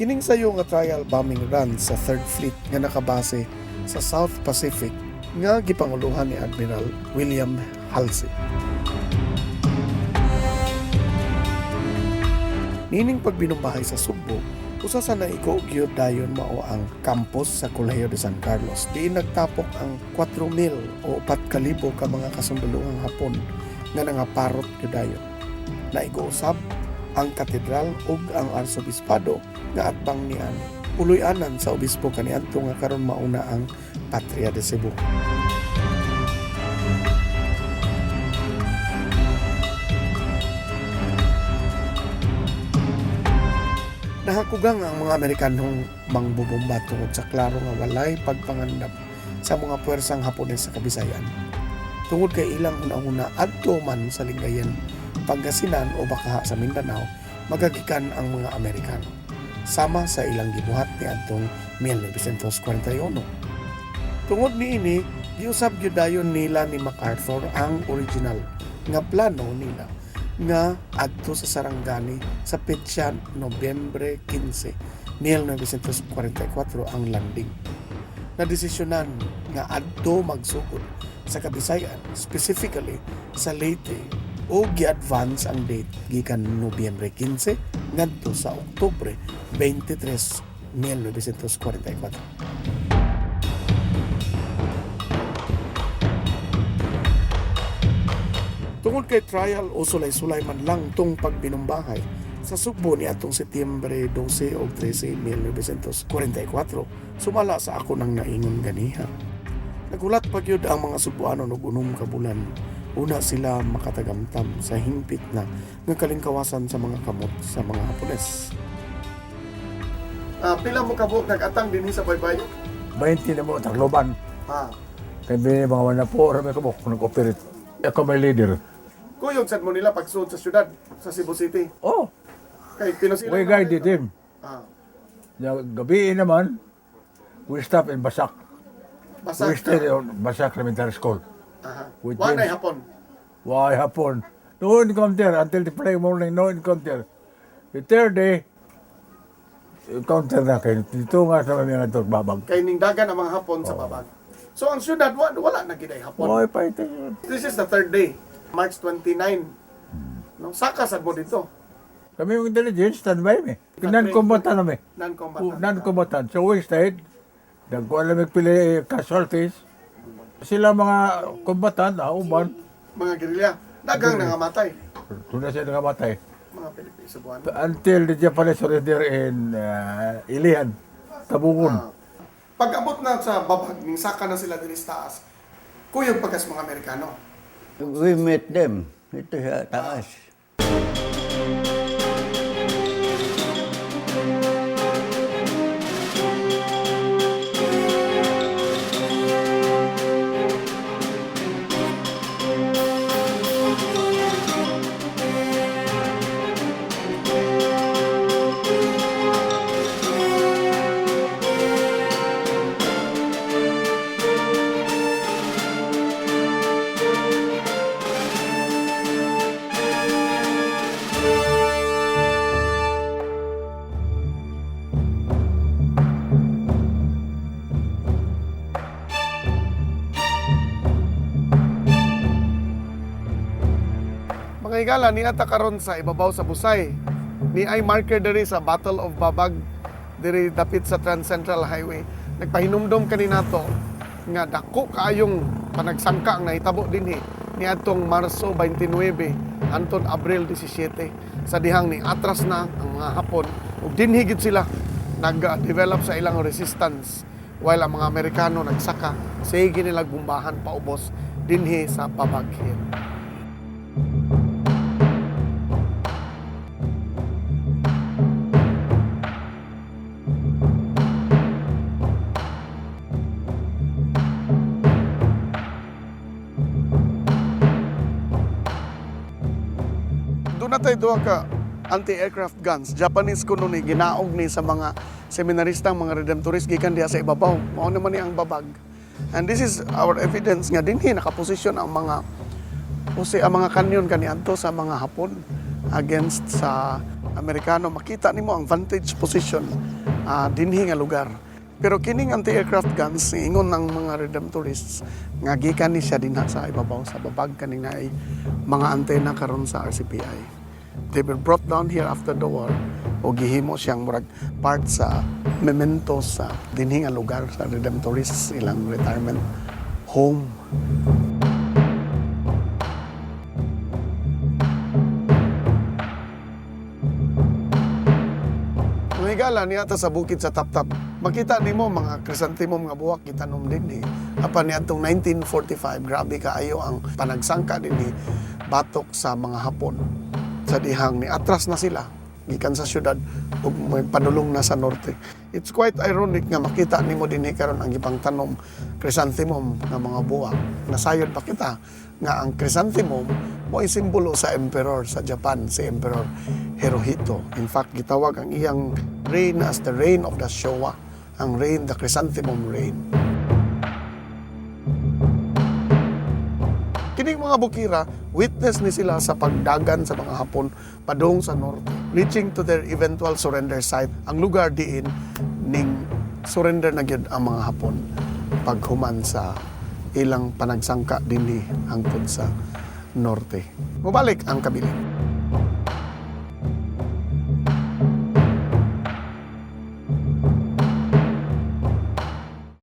Kining sayo nga trial bombing run sa 3rd Fleet nga nakabase sa South Pacific nga gipanguluhan ni Admiral William Halsey. Nining pagbinumbahay sa Sugbo, usa sa naiko gyud dayon mao ang campus sa Colegio de San Carlos. Diin nagtapok ang 4,000 o 4,000 ka mga kasundaloang Hapon nga nangaparot gyud dayon. Naigo usab ang katedral ug ang arsobispado nga atbang niyan puloy-anan sa obispo kaniadto nga karon mauna ang Patria de Cebu. Nahakugang ang mga Amerikanong mangbubomba tungod sa klaro nga walay pagpangandam sa mga puwersang Hapones sa Kabisayan. Tungod kay ilang una-una adto man sa Lingayen, Pangasinan o Bakaha sa Mindanao, magagikan ang mga Amerikano. Sama sa ilang gibuhat ni adtong 1941. Tungod niini, giusab gyud dayon nila ni MacArthur ang original nga plano nila nga adto sa Sarangani sa petsa Nobyembre 15, 1944 ang landing. Nadesisyonan nga adto magsugod sa Kabisayan, specifically sa Leyte, o gi-advance ang date gikan Nobyembre 15 ngadto sa Oktubre 23, 1944. Tungod kay trial o sulay-sulay man lang tong pagbinumbahay, sa Sugbo ni atong Setyembre 12 o 13, 1944, sumala sa ako ng naingon ganiha. Nagulat pa gyud ang mga Subuano og unom ka bulan. Una sila makatagamtam sa hingpit na ng kalingkawasan sa mga kamot sa mga Hapones. Pila mo kabuk nag-atang dinhi sa Baybayin? 20 na mo, Tacloban. Kaya mga wala po, rami ko mo, kung nag-operate. Ako may leader. Kuyog sad mo nila pagsuod sa syudad, sa Cebu City. Oh, Kay pinasilan. we guided him. Ah, Gabi naman, we stop in Basak. Basak. We stayed on Basak Elementary School. Aha. With Wanay James. hapon. Why hapon? No encounter until the following morning, no encounter. The third day, encounter na kayo. Dito nga sa mga ito, babag. Kay ning dagan ang mga hapon sa babag. So ang syudad wala na giday hapon. Why pa ito yun? This is the 3rd day, March 29. No, saka sad mo dito. Kami yung intelligence, standby me. Non-combatant na me. Non-combatant. Non-combatant. So we stayed. Nagkuhan lang pili casualties. Sila mga combatant, uban. Mga gerilya. Dagang nangamatay. Tuna siya nakamatay. Mga Pilipino Cebuano. Until the Japanese surrender in Ilihan, Tabungon. Pag-abot na sa babag, ning saka na sila diri sa taas. Kuyog pagkas mga Amerikano. We met them. Ito sa taas. Mga higala, ni ata karon sa ibabaw sa Busay. Ni ay marker diri sa Battle of Babag diri dapit sa Trans Central Highway. Nagpahinumdom kanina to nga dako kaayong panagsangka ang nahitabo dinhi ni atong Marso 29 anton Abril 17 sa dihang ni atras na ang mga Hapon ug dinhi gid sila nag-develop sa ilang resistance while ang mga Amerikano nagsaka sige nila gumbahan paubos dinhi sa Babag Hill. Doon na tayo duha ka anti-aircraft guns. Japanese kuno ni ginaog ni sa mga seminaristang mga redemptorist gikan diha sa ibabaw. Mao naman ni ang babag. And this is our evidence nga dinhi nakaposisyon ang mga kanyon kaniadto sa mga Hapon against sa Amerikano, makita nimo ang vantage position dinhi nga lugar. Pero kining anti-aircraft guns ingon ng mga redemptorists nga gikan ni siya dinha sa ibabaw sa babag kaning naay mga antena karon sa RCPI. They were brought down here after the war o gihimo siyang murag part sa memento sa dinhi nga lugar sa redemptorists ilang retirement home. Higala niya ta sa bukid sa Taptap. Makita nimo mga krisantimom nga buwak gitanom din Apan niadtong 1945 grabe kaayo ang panagsangka dinhi batok sa mga Hapon. Sa dihang ni atras na sila gikan sa syudad ug may padulong na sa norte. It's quite ironic nga makita nimo dinhi karon ang gipang tanom krisantimom nga mga buwak. Nasayod pa kita nga ang chrysanthemum mo simbolo sa emperor sa Japan, si Emperor Hirohito. In fact, gitawag ang iyang reign as the reign of the Showa, ang reign, the chrysanthemum reign. Kining mga bukira, witness ni sila sa pagdagan sa mga Hapon padung sa norte, reaching to their eventual surrender site, ang lugar diin ning surrender na gyud ang mga Hapon paghuman sa ilang panagsangka dinhi hangtod sa norte. Mubalik ang kabilin.